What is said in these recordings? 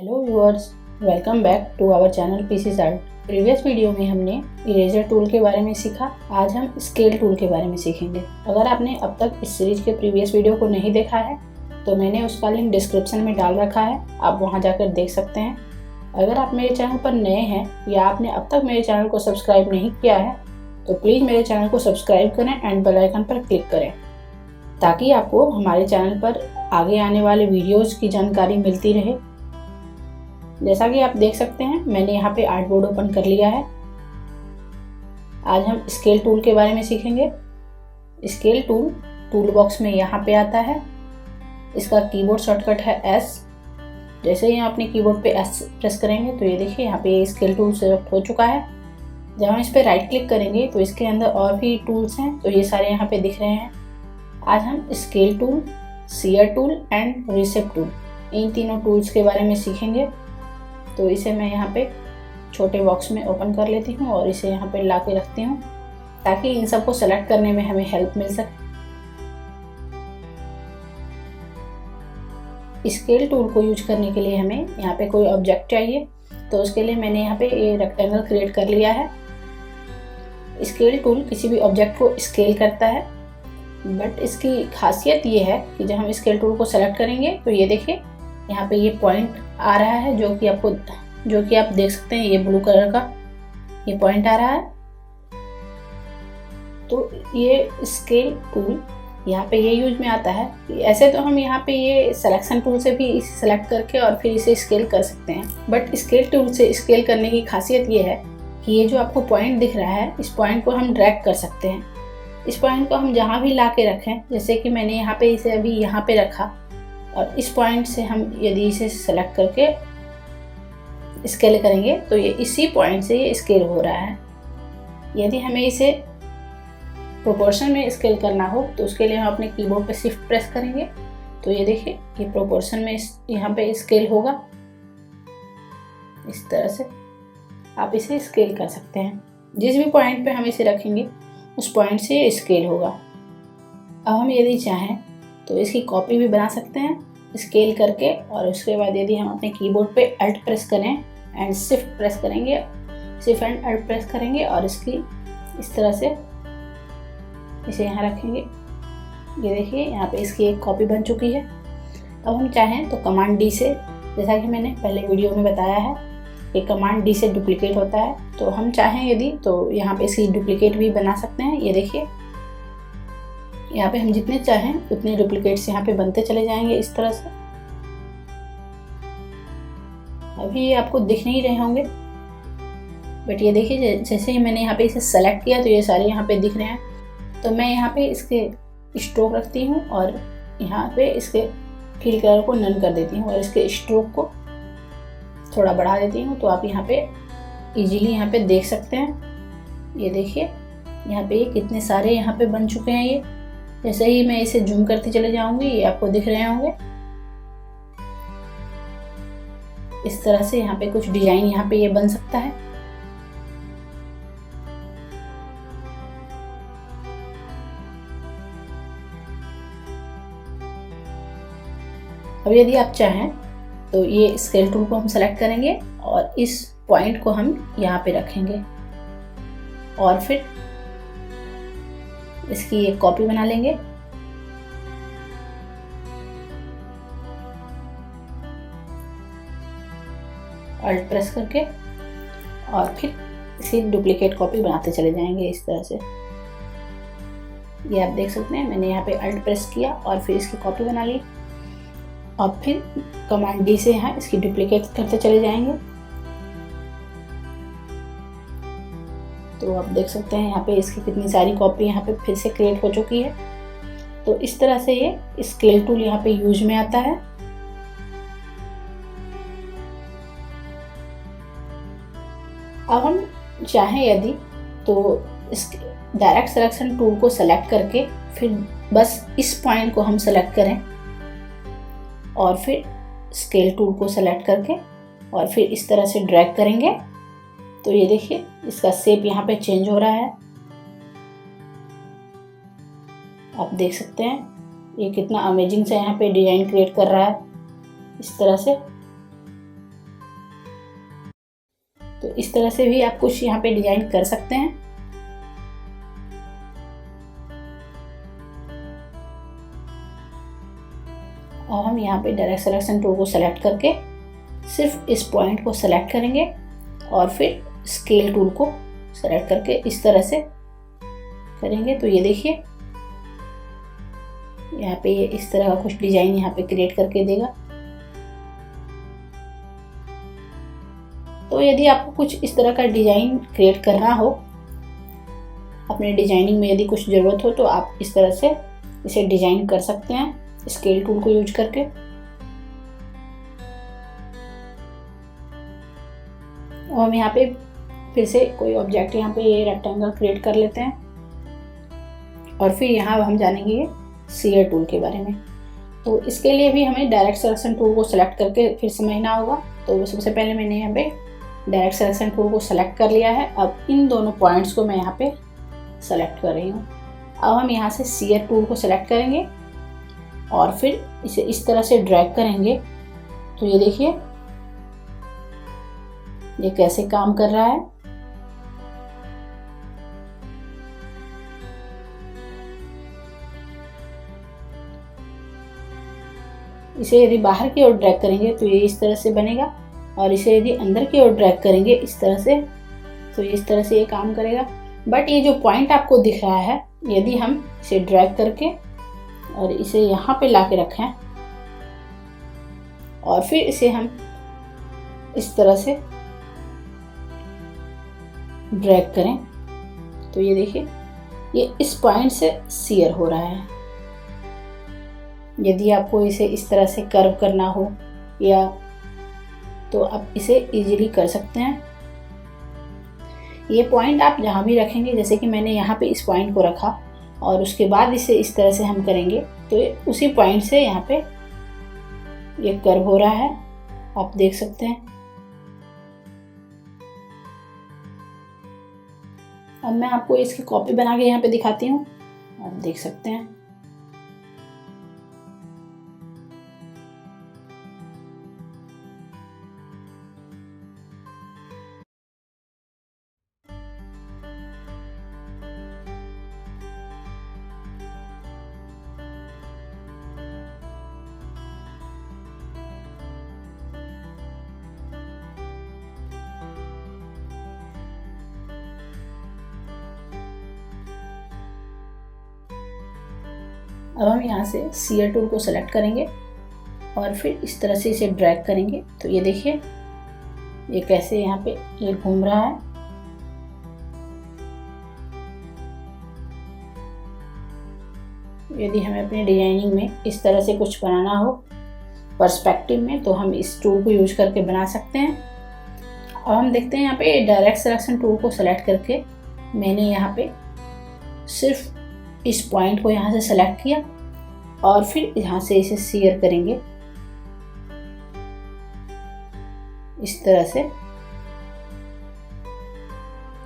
Hello viewers, welcome back to our channel PC's art. Previous video में हमने eraser tool के बारे में सीखा। आज हम स्केल टूल के बारे में सीखेंगे। अगर आपने अब तक इस सीरीज के प्रीवियस वीडियो को नहीं देखा है तो मैंने उसका लिंक डिस्क्रिप्शन में डाल रखा है, आप वहां जाकर देख सकते हैं। अगर आप मेरे चैनल पर नए हैं या आपने अब तक मेरे चैनल को सब्सक्राइब नहीं किया है तो प्लीज़ मेरे चैनल को सब्सक्राइब करें एंड बेल आइकन पर क्लिक करें ताकि आपको हमारे चैनल पर आगे आने वाले वीडियोज़ की जानकारी मिलती रहे। जैसा कि आप देख सकते हैं, मैंने यहाँ पे आर्ट बोर्ड ओपन कर लिया है। आज हम स्केल टूल के बारे में सीखेंगे। स्केल टूल टूल बॉक्स में यहाँ पे आता है। इसका कीबोर्ड शॉर्टकट है S। जैसे ही आप अपने कीबोर्ड पे S प्रेस करेंगे तो ये देखिए यहाँ पे स्केल टूल सेलेक्ट हो चुका है। जब हम इस पर राइट क्लिक करेंगे तो इसके अंदर और भी टूल्स हैं, तो ये सारे यहाँ पे दिख रहे हैं। आज हम scale tool, shear tool and reshape tool, इन तीनों टूल्स के बारे में सीखेंगे। तो इसे मैं यहाँ पे छोटे बॉक्स में ओपन कर लेती हूँ और इसे यहाँ पे ला के रखती हूँ ताकि इन सबको सेलेक्ट करने में हमें हेल्प मिल सके। स्केल टूल को यूज करने के लिए हमें यहाँ पे कोई ऑब्जेक्ट चाहिए, तो उसके लिए मैंने यहाँ पे ये रेक्टेंगल क्रिएट कर लिया है। स्केल टूल किसी भी ऑब्जेक्ट को स्केल करता है, बट इसकी खासियत ये है कि जब हम स्केल टूल को सेलेक्ट करेंगे तो ये देखिए यहाँ पे ये पॉइंट आ रहा है जो कि आप देख सकते हैं। ये ब्लू कलर का ये पॉइंट आ रहा है। तो ये स्केल टूल यहाँ पे ये यूज में आता है। ऐसे तो हम यहाँ पे ये सिलेक्शन टूल से भी इसे सेलेक्ट करके और फिर इसे स्केल कर सकते हैं, बट स्केल टूल से स्केल करने की खासियत ये है कि ये जो आपको पॉइंट दिख रहा है, इस पॉइंट को हम ड्रैग कर सकते हैं। इस पॉइंट को हम जहाँ भी ला के रखें, जैसे कि मैंने यहाँ पे इसे अभी यहाँ पे रखा और इस पॉइंट से हम यदि इसे सेलेक्ट करके स्केल करेंगे तो ये इसी पॉइंट से ये स्केल हो रहा है। यदि हमें इसे प्रोपोर्शन में स्केल करना हो तो उसके लिए हम अपने कीबोर्ड पे शिफ्ट प्रेस करेंगे तो ये देखिए ये प्रोपोर्शन में यहाँ पे स्केल होगा। इस तरह से आप इसे स्केल कर सकते हैं। जिस भी पॉइंट पे हम इसे रखेंगे उस पॉइंट से ये स्केल होगा। अब हम यदि चाहें तो इसकी कॉपी भी बना सकते हैं स्केल करके, और उसके बाद यदि हम अपने कीबोर्ड पे अल्ट प्रेस करें एंड शिफ्ट प्रेस करेंगे, शिफ्ट एंड अल्ट प्रेस करेंगे और इसकी इस तरह से इसे यहाँ रखेंगे। ये देखिए यहाँ पे इसकी एक कॉपी बन चुकी है। अब हम चाहें तो कमांड D से, जैसा कि मैंने पहले वीडियो में बताया है, ये कमांड D से डुप्लीकेट होता है। तो हम चाहें यदि तो यहाँ पे इसकी डुप्लीकेट भी बना सकते हैं। ये देखिए यहाँ पे हम जितने चाहें उतने डुप्लीकेट्स यहाँ पे बनते चले जाएंगे इस तरह से। अभी ये आपको दिख नहीं रहे होंगे, बट ये देखिए जैसे ही मैंने यहाँ पे इसे सेलेक्ट किया तो ये सारे यहाँ पे दिख रहे हैं। तो मैं यहाँ पे इसके स्ट्रोक रखती हूँ और यहाँ पे इसके फिल कलर को नन कर देती हूँ और इसके स्ट्रोक को थोड़ा बढ़ा देती हूँ। तो आप यहाँ पे इजीली यहाँ पे देख सकते हैं। ये देखिए यहाँ पे कितने सारे यहाँ पे बन चुके हैं। ये जैसे ही मैं इसे जूम करती चले जाऊंगी ये आपको दिख रहे होंगे। इस तरह से यहाँ पे कुछ डिजाइन यहाँ पे ये बन सकता है। अब यदि आप चाहें तो ये स्केल टूल को हम सेलेक्ट करेंगे और इस पॉइंट को हम यहाँ पे रखेंगे और फिर इसकी एक कॉपी बना लेंगे। अल्ट प्रेस करके और फिर इसकी डुप्लीकेट कॉपी बनाते चले जाएंगे इस तरह से। ये आप देख सकते हैं, मैंने यहाँ पे अल्ट प्रेस किया और फिर इसकी कॉपी बना ली और फिर कमांड D से यहाँ इसकी डुप्लीकेट करते चले जाएंगे। तो आप देख सकते हैं यहाँ पे इसकी कितनी सारी कॉपी यहाँ पे फिर से क्रिएट हो चुकी है। तो इस तरह से ये स्केल टूल यहाँ पे यूज में आता है। अब हम चाहें यदि तो इस डायरेक्ट सिलेक्शन टूल को सेलेक्ट करके फिर बस इस पॉइंट को हम सेलेक्ट करें और फिर स्केल टूल को सेलेक्ट करके और फिर इस तरह से ड्रैग करेंगे तो ये देखिए इसका शेप यहाँ पे चेंज हो रहा है। आप देख सकते हैं ये कितना अमेजिंग सा यहाँ पे डिजाइन क्रिएट कर रहा है इस तरह से। तो इस तरह से भी आप कुछ यहाँ पे डिजाइन कर सकते हैं। और हम यहाँ पे डायरेक्ट सिलेक्शन टूल को सेलेक्ट करके सिर्फ इस पॉइंट को सेलेक्ट करेंगे और फिर स्केल टूल को सेलेक्ट करके इस तरह से करेंगे। तो ये देखिए यहाँ पे ये इस तरह का कुछ डिजाइन यहाँ पे क्रिएट करके देगा। तो यदि आपको कुछ इस तरह का डिजाइन क्रिएट करना हो, अपने डिजाइनिंग में यदि कुछ ज़रूरत हो, तो आप इस तरह से इसे डिजाइन कर सकते हैं स्केल टूल को यूज करके। और हम यहाँ पे फिर से कोई ऑब्जेक्ट यहाँ पे ये रेक्टेंगल क्रिएट कर लेते हैं और फिर यहाँ हम जानेंगे सीयर टूल के बारे में। तो इसके लिए भी हमें डायरेक्ट सिलेक्शन टूल को सेलेक्ट करके फिर समझना होगा। तो सबसे पहले मैंने यहाँ पे डायरेक्ट सिलेक्शन टूल को सेलेक्ट कर लिया है। अब इन दोनों पॉइंट्स को मैं यहाँ पे सेलेक्ट कर रही हूँ। अब हम यहाँ से सीयर टूल को सेलेक्ट करेंगे और फिर इसे इस तरह से ड्रैग करेंगे। तो ये देखिए ये कैसे काम कर रहा है। इसे यदि बाहर की ओर ड्रैग करेंगे तो ये इस तरह से बनेगा, और इसे यदि अंदर की ओर ड्रैग करेंगे इस तरह से, तो इस तरह से ये काम करेगा। बट ये जो पॉइंट आपको दिख रहा है, यदि हम इसे ड्रैग करके और इसे यहाँ पे ला के रखें और फिर इसे हम इस तरह से ड्रैग करें, तो ये देखिए ये इस पॉइंट से सीयर हो रहा है। यदि आपको इसे इस तरह से कर्व करना हो या तो आप इसे इजीली कर सकते हैं। ये पॉइंट आप जहाँ भी रखेंगे, जैसे कि मैंने यहाँ पे इस पॉइंट को रखा और उसके बाद इसे इस तरह से हम करेंगे तो उसी पॉइंट से यहाँ पे ये कर्व हो रहा है, आप देख सकते हैं। अब मैं आपको इसकी कॉपी बना के यहाँ पे दिखाती हूँ, आप देख सकते हैं। अब हम यहाँ से सीयर टूल को सेलेक्ट करेंगे और फिर इस तरह से इसे ड्रैग करेंगे। तो ये देखिए ये कैसे यहाँ पे ये घूम रहा है। यदि हमें अपने डिजाइनिंग में इस तरह से कुछ बनाना हो पर्सपेक्टिव में, तो हम इस टूल को यूज करके बना सकते हैं। अब हम देखते हैं यहाँ पे डायरेक्ट सिलेक्शन टूल को सेलेक्ट करके मैंने यहाँ पे सिर्फ इस पॉइंट को यहाँ से सेलेक्ट किया और फिर यहाँ से इसे सीयर करेंगे इस तरह से।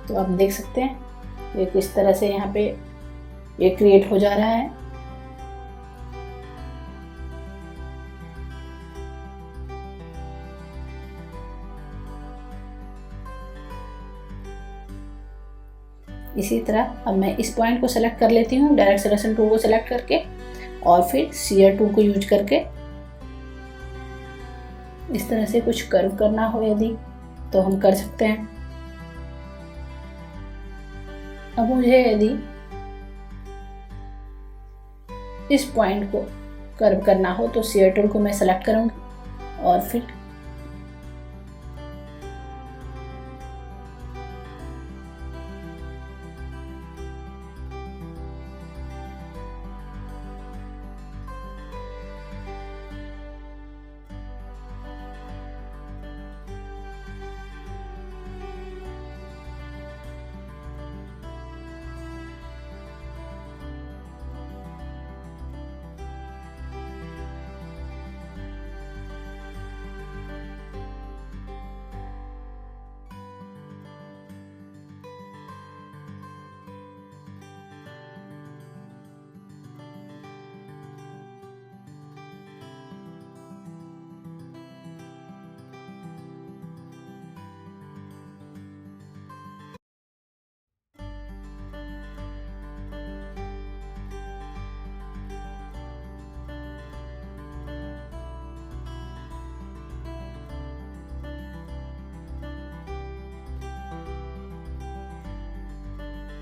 तो आप देख सकते हैं ये किस तरह से यहाँ पे ये क्रिएट हो जा रहा है। इसी तरह अब मैं इस पॉइंट को सेलेक्ट कर लेती हूँ डायरेक्ट सिलेक्शन टूल को सेलेक्ट करके और फिर सीयर टूल को यूज करके इस तरह से कुछ कर्व करना हो यदि, तो हम कर सकते हैं। अब मुझे यदि इस पॉइंट को कर्व करना हो तो सीयर टूल को मैं सेलेक्ट करूँगी और फिर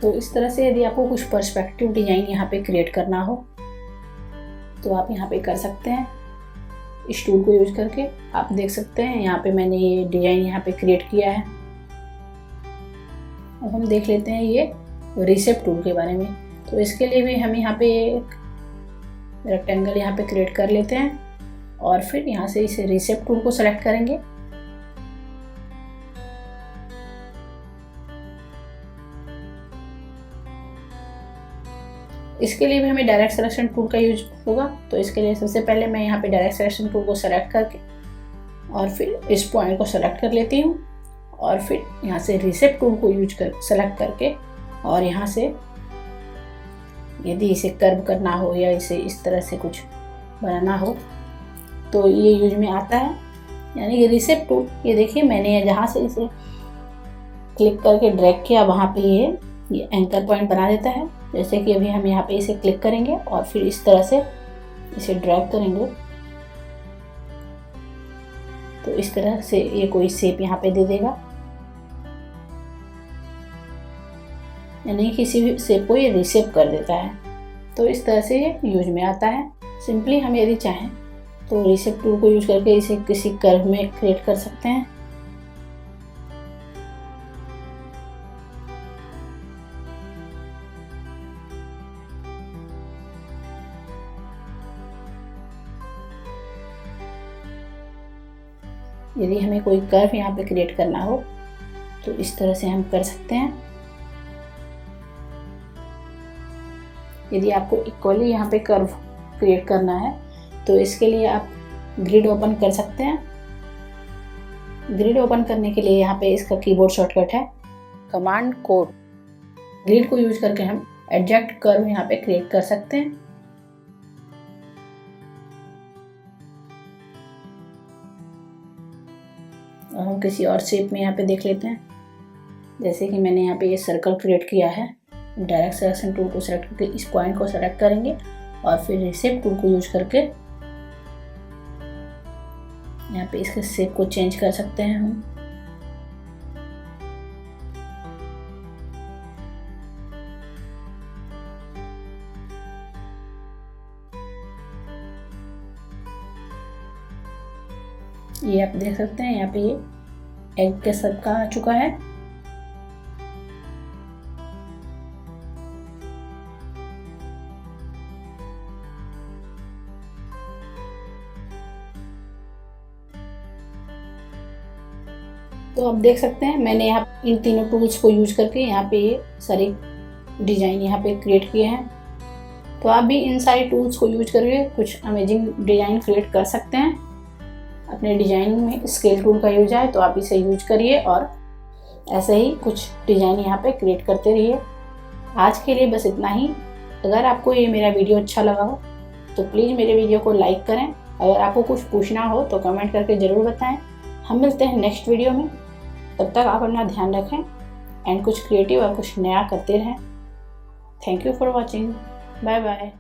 तो इस तरह से यदि आपको कुछ पर्सपेक्टिव डिजाइन यहाँ पे क्रिएट करना हो तो आप यहाँ पे कर सकते हैं। इस टूल को यूज करके आप देख सकते हैं यहाँ पे मैंने ये डिजाइन यहाँ पे क्रिएट किया है। अब हम देख लेते हैं ये रिसेप टूल के बारे में। तो इसके लिए भी हम यहाँ पे एक रेक्टेंगल यहाँ पे क्रिएट कर लेते हैं और फिर यहाँ से इस रिसेप टूल को सेलेक्ट करेंगे। इसके लिए भी हमें डायरेक्ट सिलेक्शन टूल का यूज होगा। तो इसके लिए सबसे पहले मैं यहाँ पे डायरेक्ट सिलेक्शन टूल को सेलेक्ट करके और फिर इस पॉइंट को सेलेक्ट कर लेती हूँ और फिर यहाँ से रिसेप टूल को यूज कर सेलेक्ट करके और यहाँ से यदि इसे कर्व करना हो या इसे इस तरह से कुछ बनाना हो तो ये यूज में आता है। यानी कि रिसेप टूल, ये देखिए मैंने जहाँ से इसे क्लिक करके ड्रैग किया वहाँ पे ये एंकर पॉइंट बना देता है। जैसे कि अभी हम यहाँ पे इसे क्लिक करेंगे और फिर इस तरह से इसे ड्रैग करेंगे तो इस तरह से ये कोई शेप यहाँ पे दे देगा। यानी किसी भी शेप को ये रिसेप कर देता है। तो इस तरह से ये यूज में आता है। सिंपली हम यदि चाहें तो रिसेप टूल को यूज करके इसे किसी कर्व में क्रिएट कर सकते हैं। यदि हमें कोई कर्व यहाँ पे क्रिएट करना हो तो इस तरह से हम कर सकते हैं। यदि आपको इक्वली यहाँ पे कर्व क्रिएट करना है तो इसके लिए आप ग्रिड ओपन कर सकते हैं। ग्रिड ओपन करने के लिए यहाँ पे इसका कीबोर्ड शॉर्टकट है कमांड कोड। ग्रिड को यूज करके हम एग्जैक्ट कर्व यहाँ पे क्रिएट कर सकते हैं। और हम किसी और शेप में यहाँ पे देख लेते हैं। जैसे कि मैंने यहाँ पे ये सर्कल क्रिएट किया है। डायरेक्ट सिलेक्शन टूल को सेलेक्ट करके इस पॉइंट को सेलेक्ट करेंगे और फिर रिसेप टूल को यूज करके यहाँ पे इसके शेप को चेंज कर सकते हैं हम। ये आप देख सकते हैं यहाँ पे ये एग के शेप का आ चुका है। तो आप देख सकते हैं मैंने यहाँ इन तीनों टूल्स को यूज करके यहाँ पे ये सारी डिजाइन यहाँ पे क्रिएट किए हैं। तो आप भी इन सारे टूल्स को यूज करके कुछ अमेजिंग डिजाइन क्रिएट कर सकते हैं। अपने डिजाइन में स्केल टूल का यूज है तो आप इसे यूज करिए और ऐसे ही कुछ डिजाइन यहाँ पे क्रिएट करते रहिए। आज के लिए बस इतना ही। अगर आपको ये मेरा वीडियो अच्छा लगा हो तो प्लीज़ मेरे वीडियो को लाइक करें। अगर आपको कुछ पूछना हो तो कमेंट करके ज़रूर बताएं। हम मिलते हैं नेक्स्ट वीडियो में। तब तक आप अपना ध्यान रखें एंड कुछ क्रिएटिव और कुछ नया करते रहें। Thank you for watching. Bye bye.